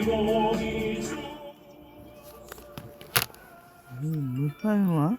못 팔마?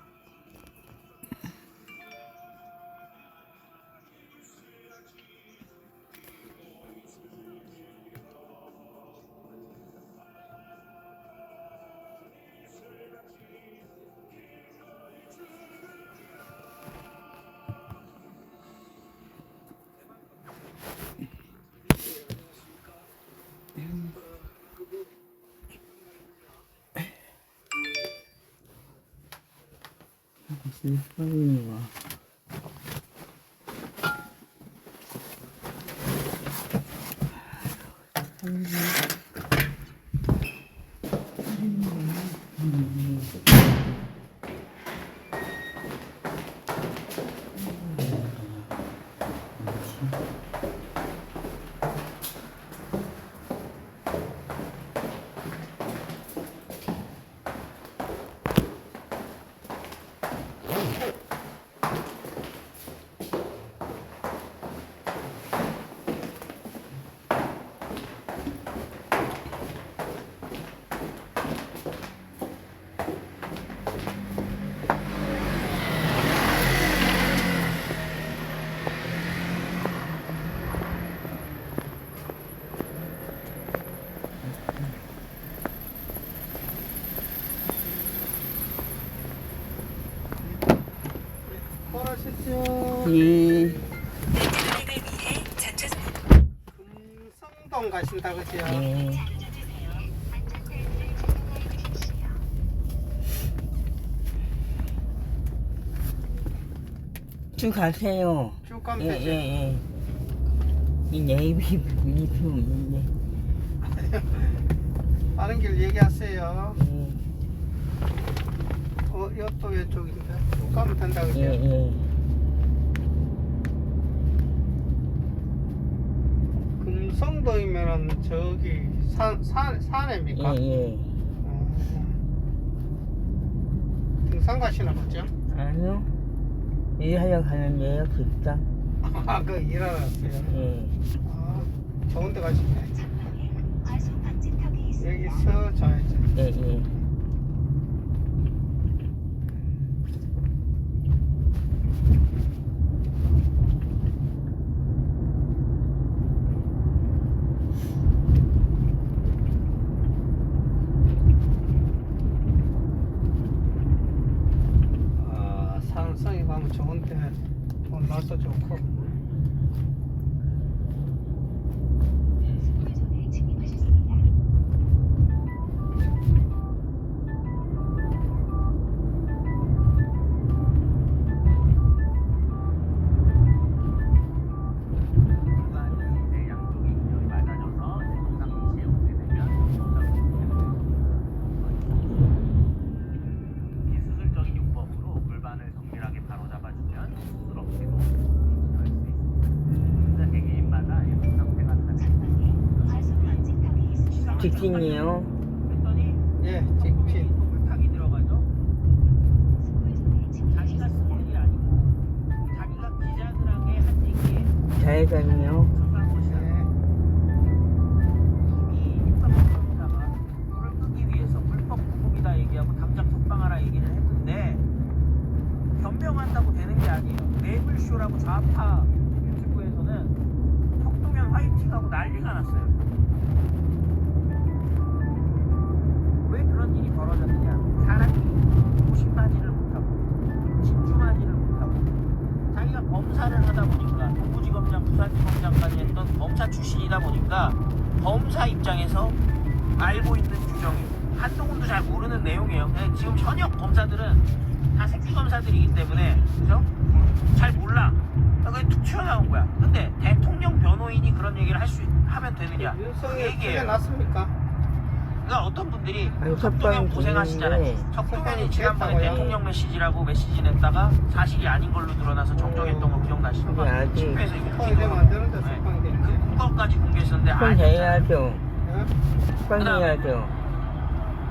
못 팔마? 예. 금성동 가신다 그죠? 예. 쭉 가세요. 쭉 가면 예, 되죠? 예, 예. 이 네이비 유니폼 있네. 다른 길 얘기하세요. 예, 이것도 왼쪽인데 쭉 가면 된다 그죠? 예, 예. 금성도이면은 저기 산입니까? 예, 예. 등산 가시나 보죠? 아니요. 일하러 가는데요, 직장. 아, 그 일하러 왔어요. 예. 아, 좋은 데 가시네. 여기서 좌회전. 예, 예. 산성에 가면 좋은데 돈 나서 좋고. 직진이요. 예, 직진. 물타기 들어가죠. 자기가 쓰는 게 아니고 자기가 기작을 하게 한 얘기에 좌회전이요. 적한 것이다. 이미 입법부사가 불을 끄기 위해서 불법 구금이다 얘기하고 당장 석방하라 얘기를 했는데 변명한다고 되는 게 아니에요. 매블쇼라고 좌파 유튜브에서는 혁동현 화이팅하고 난리가 났어요. 왜 그런 일이 벌어졌느냐? 사람이 조심하지를 못하고 집중하지를 못하고 자기가 검사를 하다 보니까 동부지검장, 부산지검장까지 했던 검사 출신이다 보니까 검사 입장에서 알고 있는 규정이 한동훈도 잘 모르는 내용이에요. 근데 지금 현역 검사들은 다 새끼 검사들이기 때문에 그죠? 잘 몰라. 그게 툭 튀어나온 거야. 근데 대통령 변호인이 그런 얘기를 하면 되느냐? 그 윤석열 얘기예요. 풀려났습니까? 그러니까 어떤 분들이 아니, 석동현 석방이 고생하시잖아요. 됐는데. 석동현이 지난번에 됐다고요? 대통령 메시지라고 메시지 냈다가 사실이 아닌 걸로 드러나서 정정했던 거 기억나시죠? 근데 아직 집회에서 이거 석방이 되면 안 되는데 네. 석방이 되지. 그 그거까지 공개했었는데 수방 아니었잖아요. 해야죠. 예? 수방 해야죠.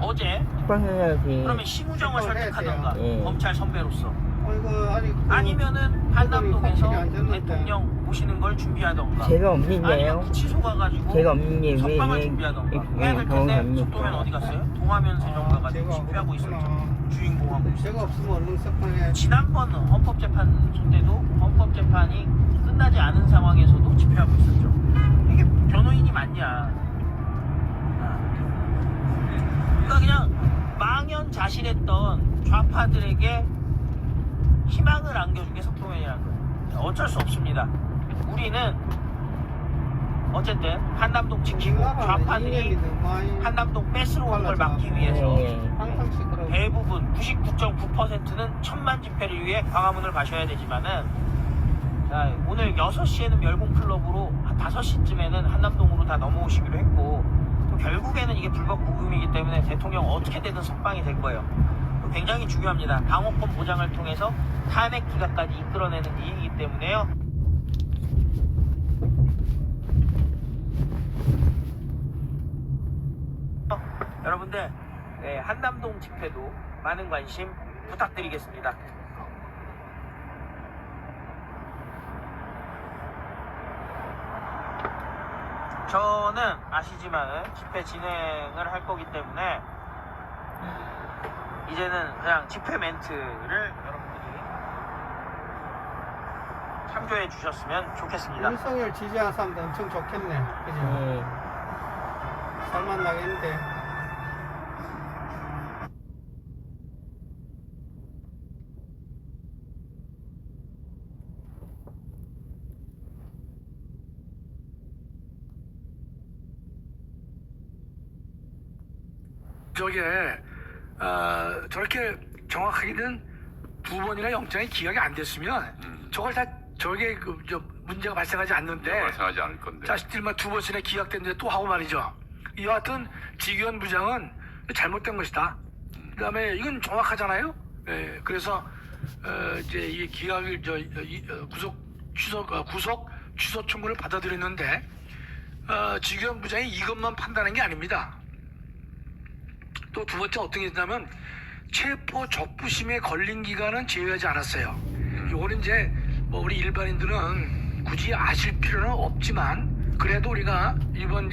어제 수방 해야지. 그러면 심우정을 석방을 설득하던가 해야죠. 예. 검찰 선배로서 이거 아직 아니면은 한남동에서 확실히 안 됐는데. 대통령 모시는 걸 준비하던가. 제가 아니면 없는데요. 구치소 가가지고 제가 없는데 석방을 준비하던가. 해야 될 텐데 속도면 어디 갔어요? 동화면세점 가가지고 집회하고 있었죠. 주인공하고 있었죠. 제가 없으면 얼른 석방해. 지난번 헌법재판소 때도 헌법재판이 끝나지 않은 상황에서도 집회하고 있었죠. 이게 변호인이 맞냐? 그러니까 그냥 망연자실했던 좌파들에게 희망을 안겨준 게 석도면이라는 거예요. 어쩔 수 없습니다. 우리는 어쨌든 한남동 지키고 좌파들이 한남동 뺏으러 온 걸 막기 위해서 항상 시끄러워. 대부분 99.9%는 천만 집회를 위해 광화문을 가셔야 되지만은 자, 오늘 6시에는 멸공클럽으로 한 5시쯤에는 한남동으로 다 넘어오시기로 했고 또 결국에는 이게 불법 구금이기 때문에 대통령 어떻게 되든 석방이 될 거예요. 굉장히 중요합니다. 방어권 보장을 통해서 탄핵 기각까지 이끌어내는 일이기 때문에요. 여러분들 한남동 집회도 많은 관심 부탁드리겠습니다. 저는 아시지만은 집회 진행을 할 거기 때문에 이제는 그냥 집회 멘트를 여러분들이 참조해 주셨으면 좋겠습니다. 윤석열 지지하는 사람들 엄청 좋겠네. 그지? 살만 나겠는데. 저게 저렇게 정확하게는 2번이나 영장이 기각이 안 됐으면 저걸 다 저게 문제가 발생하지 않는데 발생하지 않을 건데. 자식들만 2번씩이나 기각됐는데 또 하고 말이죠. 이와 같은 지기현 부장은 잘못된 것이다. 그다음에 이건 정확하잖아요. 예, 그래서 이제 이 기각을 구속 취소 청구를 받아들였는데 지기현 부장이 이것만 판단한 게 아닙니다. 또 두 번째 어떤 게 있냐면 체포 적부심에 걸린 기간은 제외하지 않았어요. 요거는 이제 뭐 우리 일반인들은 굳이 아실 필요는 없지만 그래도 우리가 이번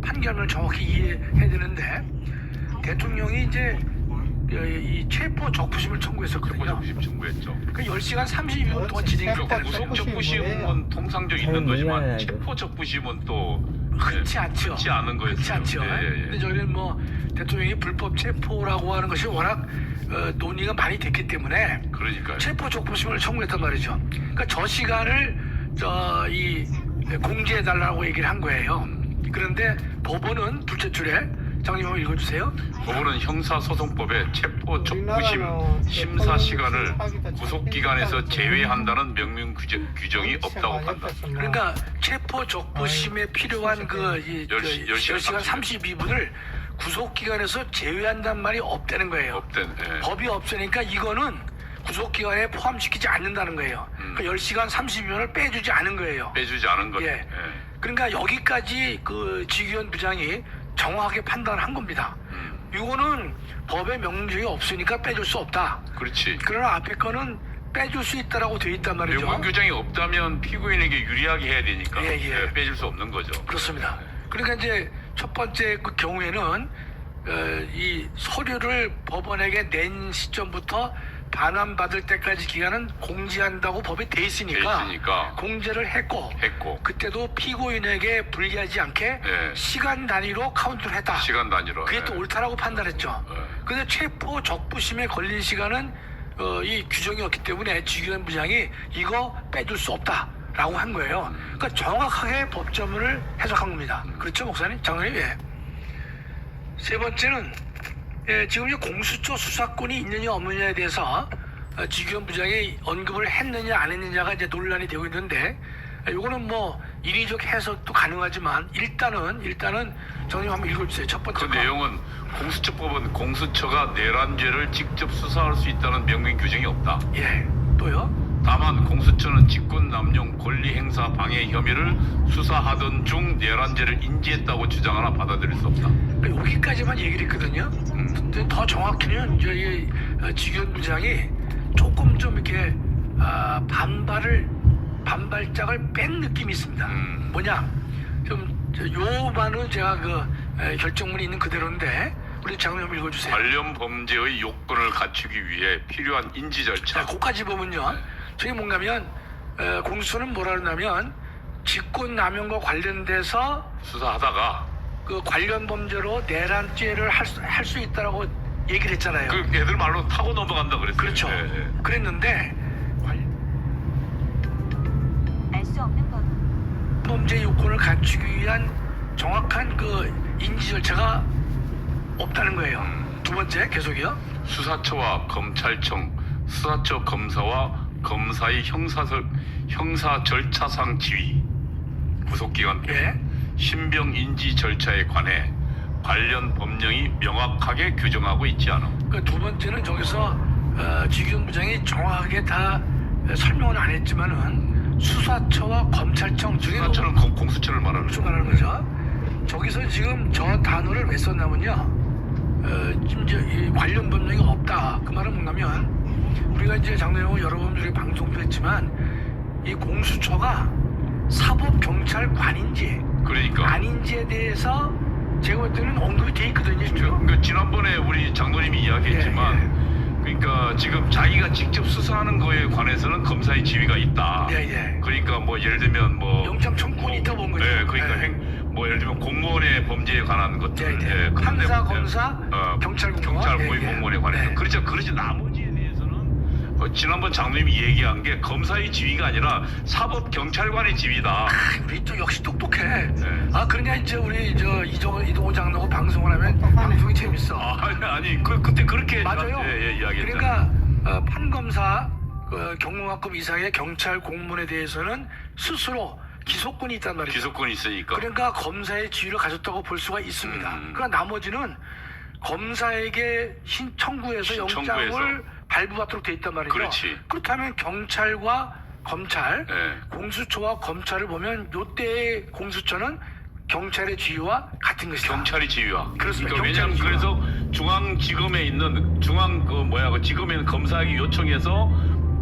판결을 정확히 이해해야 되는데 대통령이 이제 이 체포 적부심을 청구했었거든요. 적부심 청구했죠. 그 10시간 32분 동안 진행했거든요. 구속 적부심은 통상적 있는 거지만 체포 적부심은 또 흔치 않죠. 흔치 않은 거였죠. 흔치 않죠. 근데 저희는 뭐 대통령이 불법 체포라고 하는 것이 워낙 논의가 많이 됐기 때문에 그러니까요. 체포 적부심을 청구했단 말이죠. 그러니까 저 시간을 공지해 달라고 얘기를 한 거예요. 그런데 법원은 둘째 줄에 장님 한번 읽어주세요. 법원은 형사소송법에 체포 적부심 심사 시간을 구속 기간에서 제외한다는 명명 규정이 없다고 판단. 그러니까 체포 적부심에 필요한 그 10시간 32분을 구속 기간에서 제외한다는 말이 없다는 거예요. 법이 없으니까 이거는 구속 기간에 포함시키지 않는다는 거예요. 그러니까 10시간 32분을 빼주지 않은 거예요. 빼주지 않은 거죠. 예. 그러니까 여기까지 그 지기현 부장이 정확하게 판단한 겁니다. 이거는 법에 명령이 없으니까 빼줄 수 없다. 그렇지. 그러나 앞에 거는 빼줄 수 있다라고 돼 있단 말이죠. 명문 규정이 없다면 피고인에게 유리하게 해야 되니까 빼줄 수 없는 거죠. 그렇습니다. 그러니까 이제 첫 번째 그 경우에는 이 서류를 법원에게 낸 시점부터 반환받을 때까지 기간은 공지한다고 법에 돼 있으니까 공제를 했고 그때도 피고인에게 불리하지 않게 시간 단위로 카운트를 했다. 시간 단위로. 그게 또 옳다라고 판단했죠. 그런데 체포 적부심에 걸린 시간은 이 규정이 없기 때문에 지기현 부장이 이거 빼줄 수 없다라고 한 거예요. 그러니까 정확하게 법조문을 해석한 겁니다. 그렇죠, 목사님? 장로님? 예. 세 번째는 지금 공수처 수사권이 있느냐 없느냐에 대해서 지기현 부장이 언급을 했느냐 안 했느냐가 이제 논란이 되고 있는데 이거는 뭐 인위적 해석도 가능하지만 일단은 정님 한번 읽어주세요. 첫 번째 그 내용은 공수처법은 공수처가 내란죄를 직접 수사할 수 있다는 명명 규정이 없다. 예. 또요? 다만 공수처는 직권 남용 권리 행사 방해 혐의를 수사하던 중 내란죄를 인지했다고 주장하나 받아들일 수 없다. 여기까지만 얘기를 했거든요. 더 정확히는 저희 지기현 부장이 조금 좀 이렇게 반발짝을 뺀 느낌이 있습니다. 뭐냐? 요만은 제가 결정문이 있는 그대로인데 우리 장로님 읽어주세요. 관련 범죄의 요건을 갖추기 위해 필요한 인지 절차. 자, 거기까지 보면요. 저게 뭔가면 공수처는 뭐라 그러냐면 직권남용과 관련돼서 수사하다가 그 관련 범죄로 내란죄를 할 수 있다라고 얘기를 했잖아요. 그 애들 말로 타고 넘어간다 그랬어요. 그렇죠. 예, 예. 그랬는데 알 수 없는 번호. 범죄 요건을 갖추기 위한 정확한 그 인지 절차가 없다는 거예요. 두 번째 계속이요. 수사처와 검찰청, 수사처 검사와 검사의 형사 절차상 지위, 구속기간 등 예. 신병 인지 절차에 관해 관련 법령이 명확하게 규정하고 있지 않아. 그 두 번째는 저기서 지규현 부장이 정확하게 다 설명은 안 했지만은 수사처와 검찰청 중에 수사처는 공수처를 말하는 무슨 말하는 거죠? 저기서 지금 저 단어를 왜 썼냐면요. 지금 이제 이 관련 법령이 없다. 그 말은 뭐냐면 우리가 이제 작년에 여러 번 우리 방송도 했지만 이 공수처가 사법경찰관인지 그러니까. 아닌지에 대해서 제가 볼 때는 언급이 돼 있거든요. 그러니까 지난번에 우리 장로님이 이야기했지만 그러니까 지금 자기가 직접 수사하는 거에 관해서는 검사의 지위가 있다. 예. 그러니까 뭐 예를 들면 뭐 영장 청구권이 있다고 본 거죠. 네, 그러니까 예. 뭐 예를 들면 공무원의 범죄에 관한 것들, 예. 그런데 판사, 뭐, 검사, 경찰 고위 공무원에 관해서 예. 그렇죠. 그러지 나머지에 대해서는 지난번 장로님이 얘기한 게 검사의 지위가 아니라 사법 경찰관의 지위다. 우리 또 역시 똑똑해. 네. 그러냐 이제 우리 이동호 장로가 방송을 하면 똑똑하네. 방송이 재밌어. 아니 그때 그렇게 맞아요. 이야기했잖아요. 그러니까 판검사 경무관급 이상의 경찰 공무원에 대해서는 스스로 기소권이 있단 말이죠. 기소권이 있으니까. 그러니까 검사의 지위를 가졌다고 볼 수가 있습니다. 그러나 나머지는 검사에게 청구해서 영장을 발부받도록 돼 있단 말이죠. 그렇지. 그렇다면 경찰과 검찰, 네. 공수처와 검찰을 보면 요때의 공수처는 경찰의 지위와 같은 것이다. 경찰의 지위와. 그렇습니다. 그러니까 왜냐하면 경찰의 지위와. 그래서 중앙지검에 있는 지검에 있는 검사에게 요청해서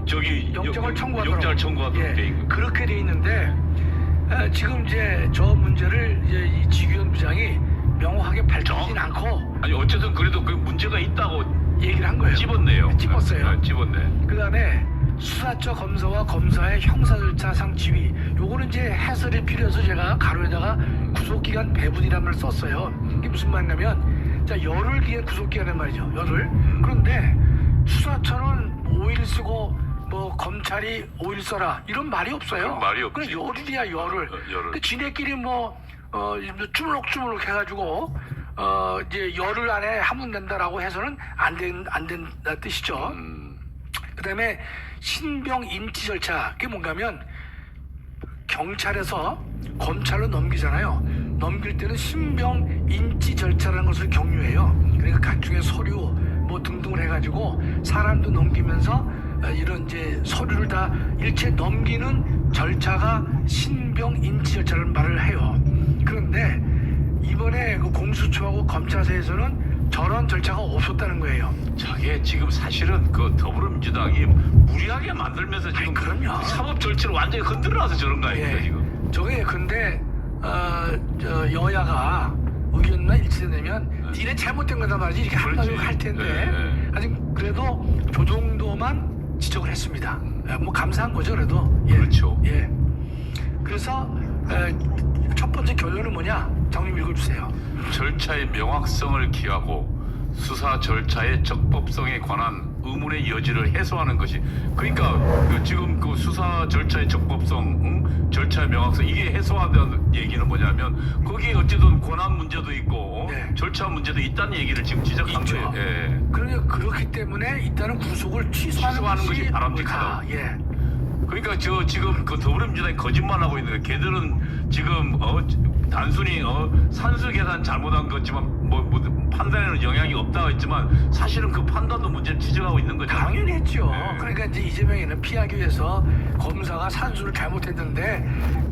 저기 영장을 청구하도록. 영장을 청구하도록 예, 돼 있는. 그렇게 돼 있는데 지금 이제 저 문제를 이제 이 지규현 부장이 명확하게 밝히진 않고 아니 어쨌든 그래도 그 문제가 있다고 얘기를 한 거예요. 찝었네요. 찝었어요. 네, 찝었네. 그다음에 수사처 검사와 검사의 형사 절차상 지위. 요거는 이제 해설이 필요해서 제가 가로에다가 구속기간 배분이라는 말을 썼어요. 이게 무슨 말이냐면 자 열흘 기간 구속기간이란 말이죠. 열흘. 그런데 수사처는 5일 쓰고 뭐 검찰이 5일 써라 이런 말이 없어요. 그런 말이 없지. 그냥 열흘이야 열흘. 열흘. 그 지네끼리 뭐 주물럭주물럭 해가지고 이제 열흘 안에 하면 된다라고 해서는 안 된다 뜻이죠. 그다음에 신병 임치 절차 그게 뭔가면 경찰에서 검찰로 넘기잖아요. 넘길 때는 신병 임치 절차라는 것을 경유해요. 그러니까 각종의 서류 뭐 등등을 해가지고 사람도 넘기면서 이런 이제 서류를 다 일체 넘기는 절차가 신병 임치 절차라는 말을 해요. 그런데 이번에 그 공수처하고 검찰사에서는 저런 절차가 없었다는 거예요. 저게 지금 사실은 그 더불어민주당이 무리하게 만들면서 지금 그럼요. 사법 절차를 완전히 흔들어놔서 저런 거 아닙니까 예. 지금? 저게 근데 저 여야가 의견만 일치되면 니네 잘못된 거다 말이지 이렇게 한마디로 할 텐데 예. 아직 그래도 저 정도만 지적을 했습니다. 뭐 감사한 거죠 그래도. 예. 그렇죠. 예. 그래서 첫 번째 결론은 뭐냐? 장님 읽어주세요. 절차의 명확성을 기하고 수사 절차의 적법성에 관한 의문의 여지를 해소하는 것이 그러니까 지금 그 수사 절차의 적법성, 절차의 명확성 이게 해소한다는 얘기는 뭐냐면 거기에 어쨌든 권한 문제도 있고 네. 절차 문제도 있다는 얘기를 지금 지적한 있죠. 거예요. 예. 그러니까 그렇기 때문에 일단은 구속을 취소하는 것이 바람직하다. 예. 그러니까 지금 그 더불어민주당이 거짓말하고 있는 거예요. 걔들은 지금 단순히 산수 계산 잘못한 거지만 뭐 판단에는 영향이 없다고 했지만 사실은 그 판단도 문제를 지적하고 있는 거죠. 당연히 했죠. 네. 그러니까 이제 이재명이는 피하기 위해서 검사가 산수를 잘못했는데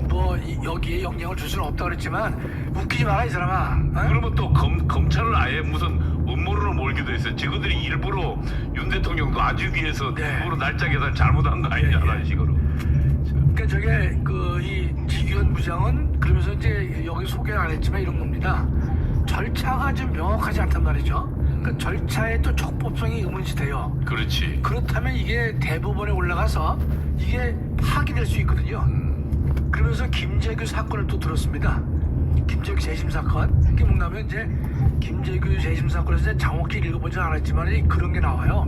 뭐 여기에 영향을 줄 수는 없다고 그랬지만 웃기지 마라 이 사람아. 어? 그러면 또 검찰을 아예 무슨 음모론을 몰게 얘기도 했어요. 저들이 일부러 윤 대통령도 아주 위해서 네. 일부러 날짜 계산 잘못한 거 아니냐라는 식으로. 그러니까 저게 이 지규현 부장은 그러면서 이제 여기 소개 안 했지만 이런 겁니다. 절차가 좀 명확하지 않단 말이죠. 그러니까 절차에 또 적법성이 의문시돼요. 그렇지. 그렇다면 이게 대법원에 올라가서 이게 파기될 수 있거든요. 그러면서 김재규 사건을 또 들었습니다. 김재규 재심 사건. 이게 뭐냐면 이제 김재규 재심 사건에서 이제 정확히 읽어보지 않았지만 그런 게 나와요.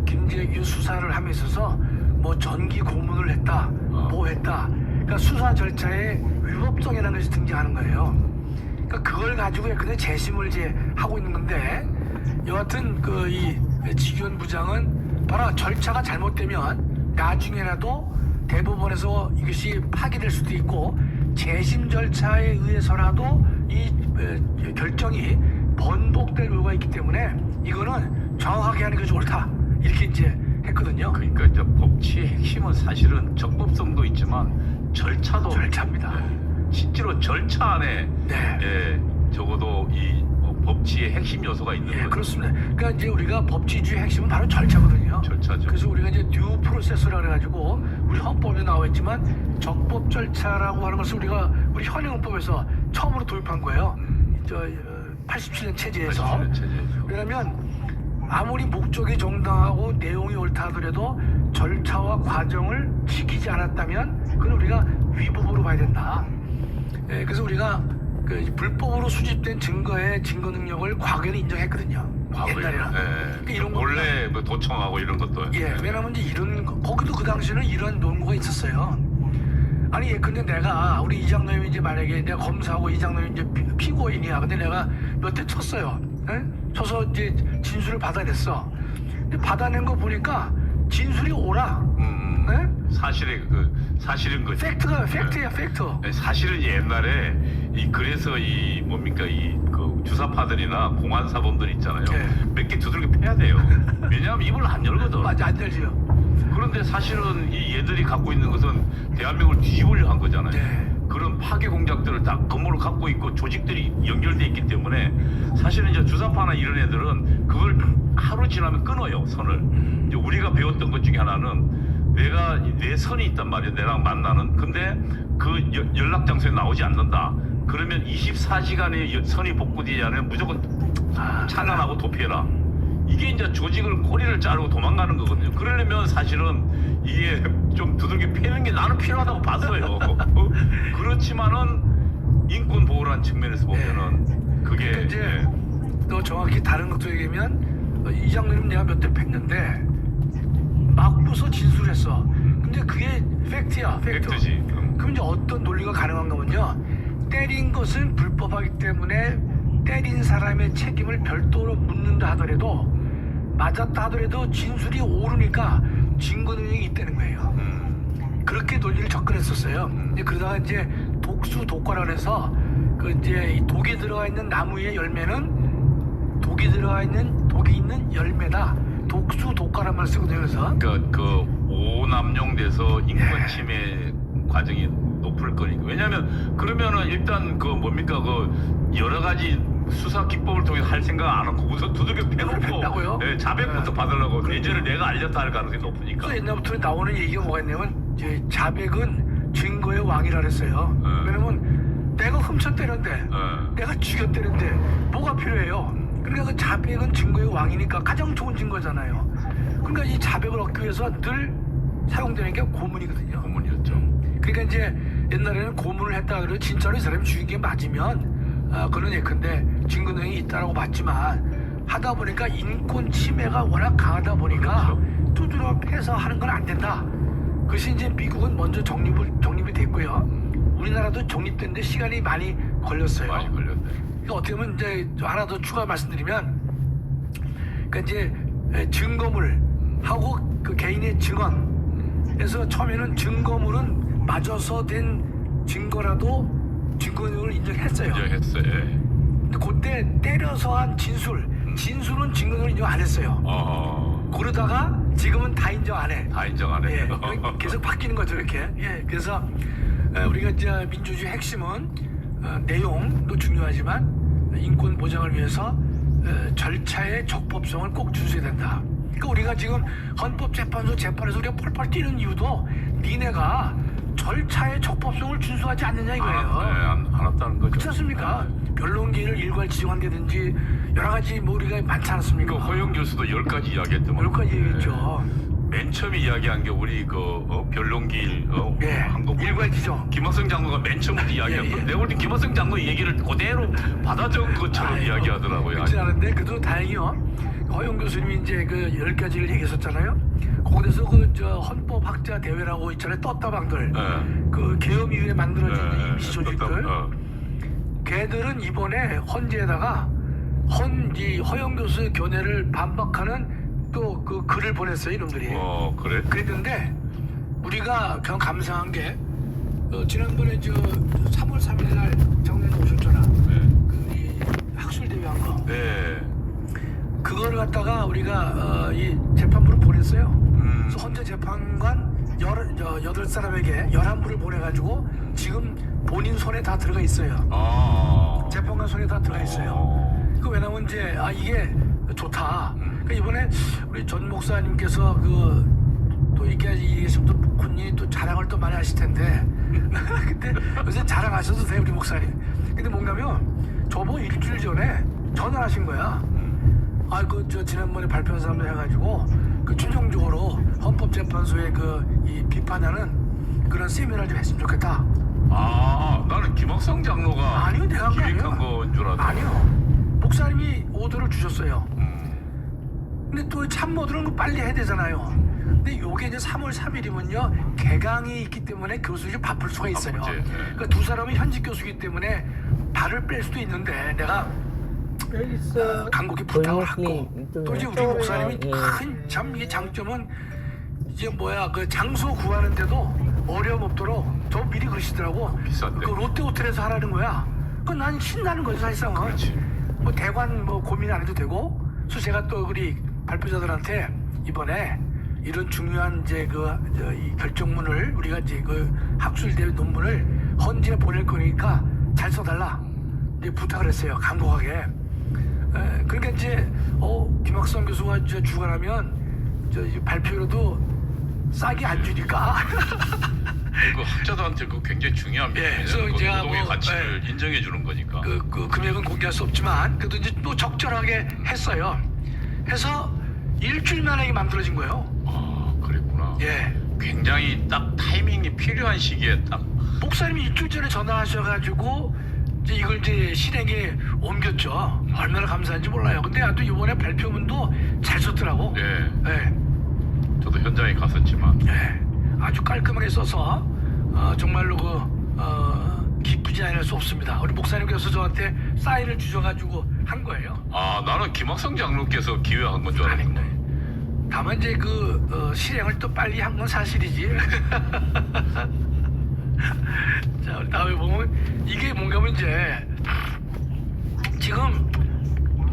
김재규 수사를 함에 있어서 뭐 전기 고문을 했다, 뭐 했다. 그러니까 수사 절차에 위법성이라는 것이 등장하는 거예요. 그러니까 그걸 가지고 근데 재심을 이제 하고 있는 건데 여하튼 이 지규현 부장은 바로 절차가 잘못되면 나중에라도 대법원에서 이것이 파기될 수도 있고 재심 절차에 의해서라도 이 결정이 번복될 경우가 있기 때문에 이거는 정확하게 하는 것이 옳다 이렇게 이제 했거든요. 그러니까 이제 법치의 핵심은 사실은 적법성도 있지만 절차입니다. 실제로 절차 안에 네. 적어도 이 법치의 핵심 요소가 있는 거죠. 그렇습니다. 그러니까 이제 우리가 법치주의 핵심은 바로 절차거든요. 절차죠. 그래서 우리가 이제 듀 프로세스라 그래가지고 우리 헌법에 나와 있지만 적법 절차라고 하는 것을 우리 현행헌법에서 처음으로 도입한 거예요. 87년 체제에서. 87년 체제에서. 왜냐하면 아무리 목적이 정당하고 내용이 옳다 하더라도 절차와 과정을 지키지 않았다면 그건 우리가 위법으로 봐야 된다. 그래서 우리가 불법으로 수집된 증거의 증거 능력을 과거에는 인정했거든요. 옛날에는. 그러니까 이런 원래 뭐 도청하고 이런 것도. 왜냐면 이제 거기도 그 당시에는 이런 논거가 있었어요. 아니 근데 내가 우리 이장노님이 이제 만약에 내가 검사하고 이장노님이 이제 피고인이야. 근데 내가 몇 대 쳤어요. 쳐서 이제 진술을 받아냈어. 근데 받아낸 거 보니까 진술이 옳아. 사실은 거지. 팩트야 팩트. 사실은 옛날에 그래서 그 주사파들이나 공안 사범들 있잖아요. 몇 개 두들겨 패야 돼요. 왜냐하면 입을 안 열거든. 맞아 안 열지요. 그런데 사실은 이 얘들이 갖고 있는 것은 대한민국을 뒤집으려 한 거잖아요. 그런 파괴 공작들을 다 건물을 갖고 있고 조직들이 연결돼 있기 때문에 사실은 이제 주사파나 이런 애들은 그걸 하루 지나면 끊어요, 선을. 이제 우리가 배웠던 것 중에 하나는 내 선이 있단 말이에요. 내랑 만나는. 근데 그 연락 장소에 나오지 않는다. 그러면 24시간의 선이 복구되지 않으면 무조건 차단하고 도피해라. 이게 이제 조직을 꼬리를 자르고 도망가는 거거든요. 그러려면 사실은 이게 좀 두들겨 패는 게 나는 필요하다고 봤어요. 그렇지만은 인권 보호라는 측면에서 보면은 그게 이제 또 정확히 다른 것도 얘기하면 이장님 내가 몇 대 팼는데 맞고서 진술했어. 근데 그게 팩트야, 팩트지. 그럼 이제 어떤 논리가 가능한 거면요. 때린 것은 불법하기 때문에 때린 사람의 책임을 별도로 묻는다 하더라도 맞았다 하더라도 진술이 옳으니까 증거 능력이 있다는 거예요. 그렇게 논리를 접근했었어요. 그러다가 이제 독수 독과라 해서 이제 이 독이 들어가 있는 나무의 열매는 독이 있는 열매다. 독수 독과란 말을 쓰거든요. 그래서 그 오남용돼서 인권 침해 과정이 높을 거니까. 왜냐하면 그러면은 일단 여러 가지 수사 기법을 통해 할 생각 안 하고 우선 두들겨 패놓고 자백부터 받으려고 예전에 내가 알렸다 할 가능성이 높으니까. 그래서 옛날부터 나오는 얘기가 뭐가 있냐면 이제 자백은 증거의 왕이라 그랬어요. 왜냐면 내가 훔쳤다는데 내가 죽였다는데 뭐가 필요해요. 그러니까 그 자백은 증거의 왕이니까 가장 좋은 증거잖아요. 그러니까 이 자백을 얻기 위해서 늘 사용되는 게 고문이거든요. 고문이었죠. 그러니까 이제 옛날에는 고문을 했다 그래도 진짜로 이 사람이 죽인 게 맞으면 그런 예컨대 증거 능력이 있다라고 봤지만 하다 보니까 인권 침해가 워낙 강하다 보니까 두드려 패서 하는 건 안 된다. 그것이 이제 미국은 먼저 정립이 됐고요. 우리나라도 정립됐는데 시간이 많이 걸렸어요. 많이 걸렸네. 그러니까 어떻게 보면 이제 하나 더 추가 말씀드리면, 그러니까 이제 증거물 하고 그 개인의 증언. 그래서 처음에는 증거물은 맞아서 된 증거라도 증거를 인정했어요. 인정했어요. 근데 그때 때려서 한 진술은 증거를 인정 안 했어요. 그러다가 지금은 다 인정 안 해. 다 인정 안 해. 계속 바뀌는 거죠, 이렇게. 그래서 우리가 이제 민주주의 핵심은 내용도 중요하지만 인권 보장을 위해서 절차의 적법성을 꼭 준수해야 된다. 그러니까 우리가 지금 헌법재판소 재판에서 우리가 펄펄 뛰는 이유도 니네가 절차의 적법성을 준수하지 않느냐 이거예요. 안 왔다는 거죠. 그렇지 않습니까? 변론기를 일괄 지정한다든지 여러 가지 뭐 우리가 많지 않습니까? 그 허영 교수도 10가지 이야기했더만. 여러 가지 얘기했죠. 맨 처음에 이야기한 게 우리 변론기일 예, 한 거. 일괄 지정. 김학성 장로가 맨 처음부터 이야기한 거. 예. 내가 볼 때 김학성 장로 얘기를 그대로 받아 적은 것처럼 이야기하더라고요. 그렇지 않은데 그래도 다행히요. 허용 교수님이 이제 그 10가지를 얘기했었잖아요. 거기서 저 헌법학자 대회라고 있잖아요. 떴다방들. 그 계엄이후에 만들어진 이 임시 조직들. 걔들은 이번에 헌재에다가 이 허영 교수 견해를 반박하는 또 그 글을 보냈어요, 이놈들이. 그래? 그랬는데 우리가 그냥 감사한 게 지난번에 저 3월 3일 날 정례 오셨잖아. 이 학술 대회 한 거. 네. 그거를 갖다가 우리가 이 재판부로 보냈어요. 그래서 헌재 재판관 8사람에게 11부를 보내가지고 지금 본인 손에 다 들어가 있어요. 재판관 손에 다 들어가 있어요. 그 왜냐면 이제 이게 좋다. 그러니까 이번에 우리 전 목사님께서 또 이게 예수도 본인이 또 자랑을 또 많이 하실 텐데 근데 요새 자랑하셔도 돼요 우리 목사님. 근데 뭔가면 저보고 일주일 전에 전화를 하신 거야. 저 지난번에 발표한 사람도 해가지고 그 최종적으로 헌법재판소의 이 비판하는 그런 세미나를 좀 했으면 좋겠다. 나는 김학성 장로가 아니요, 내가 한 거 아니에요. 기획한 거인 줄 알았는데. 아니요, 목사님이 오더를 주셨어요. 근데 또 참모들은 거 빨리 해야 되잖아요. 근데 요게 이제 3월 3일이면요 개강이 있기 때문에 교수들이 바쁠 수가 있어요. 바쁘지. 그러니까 두 사람은 현직 교수이기 때문에 발을 뺄 수도 있는데 내가 여기 있어. 간곡히 부탁을 조용히 하고 이쪽에. 또 이제 우리 목사님이 예. 큰 참 이게 장점은 이제 그 장소 구하는데도 어려움 없도록 저 미리 그러시더라고. 비싼데. 그 롯데 호텔에서 하라는 거야. 그 난 신나는 거지 사실상은. 그렇지. 뭐 대관 고민 안 해도 되고. 그래서 제가 또 우리 발표자들한테 이번에 이런 중요한 이제 이 결정문을 우리가 이제 그 학술대회 논문을 헌재에 보낼 거니까 잘 써달라 이제 부탁을 했어요. 간곡하게. 그러니까 이제 김학성 교수가 이제 주관하면 이 발표로도 싸게 안 주니까. 그 학자들한테 그 굉장히 중요한 예, 부분이에요. 그래서 그 제가 노동의 가치를 예. 인정해 주는 거니까. 그 금액은 공개할 수 없지만 그래도 이제 또 적절하게 했어요. 해서 일주일 만에 이게 만들어진 거예요. 그랬구나. 예. 굉장히 딱 타이밍이 필요한 시기에 딱. 목사님이 일주일 전에 전화하셔가지고 이제 이걸 이제 실행에 옮겼죠. 얼마나 감사한지 몰라요. 근데 또 이번에 발표문도 잘 썼더라고. 예. 예. 저도 현장에 갔었지만. 예. 아주 깔끔하게 써서 정말로 기쁘지 않을 수 없습니다. 우리 목사님께서 저한테 사인을 주셔가지고 한 거예요. 나는 김학성 장로께서 기획한 건 줄 알았는데. 다만 이제 실행을 또 빨리 한 건 사실이지. 자, 우리 다음에 보면 이게 뭔가면 이제 지금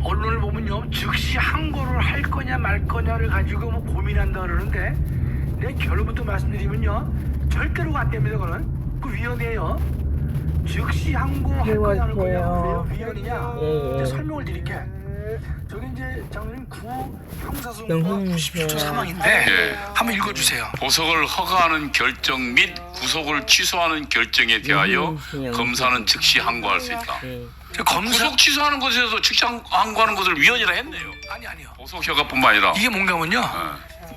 언론을 보면요 즉시 항고를 할 거냐 말 거냐를 가지고 뭐 고민한다 그러는데 내 결론부터 말씀드리면요 절대로 안 됩니다. 그거는 그 위헌이에요. 즉시 항고할 거냐 할 거냐 왜 위헌이냐 이제 설명을 드릴게. 저기 이제 장로님 형사소송법 97조 3항인데 예. 한번 읽어주세요. 보석을 허가하는 결정 및 구속을 취소하는 결정에 대하여 검사는 즉시 항고할 수 있다. 검사 구속 취소하는 것에서 즉시 항고하는 것을 위헌이라 했네요. 아니요. 보석 허가뿐만 아니라. 이게 뭔가면요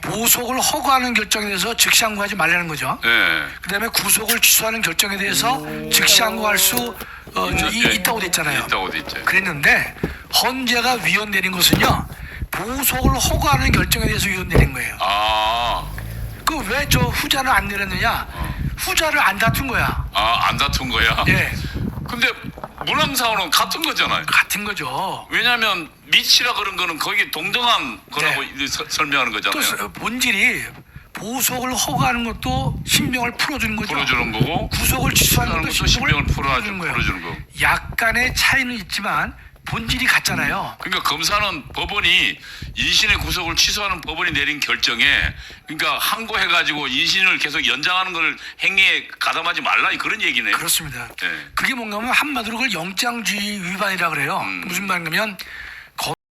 보석을 허가하는 결정에 대해서 즉시 항고하지 말라는 거죠. 예. 그다음에 구속을 취소하는 결정에 대해서 즉시 항고할 수 있다고 됐잖아요. 있다고 돼 있죠. 그랬는데 헌재가 위헌되는 것은요 보석을 허가하는 결정에 대해서 위헌되는 거예요. 그 왜 저 후자는 안 내렸느냐? 후자를 안 다툰 거야. 안 다툰 거야? 예, 근데 문항사원은 같은 거잖아요. 같은 거죠. 왜냐하면 밑이라 그런 거는 거기 동등한 거라고 설명하는 거잖아요. 또 본질이 보석을 허가하는 것도 신병을 풀어주는 거죠. 풀어주는 거고 구속을 취소하는 것도 신병을 풀어주는 거예요. 거. 약간의 차이는 있지만 본질이 같잖아요. 그러니까 검사는 법원이 인신의 구속을 취소하는 법원이 내린 결정에 그러니까 항고해가지고 인신을 계속 연장하는 걸 행위에 가담하지 말라 그런 얘기네요. 그렇습니다. 네. 그게 뭔가 하면 한마디로 그걸 영장주의 위반이라 그래요. 무슨 말이냐면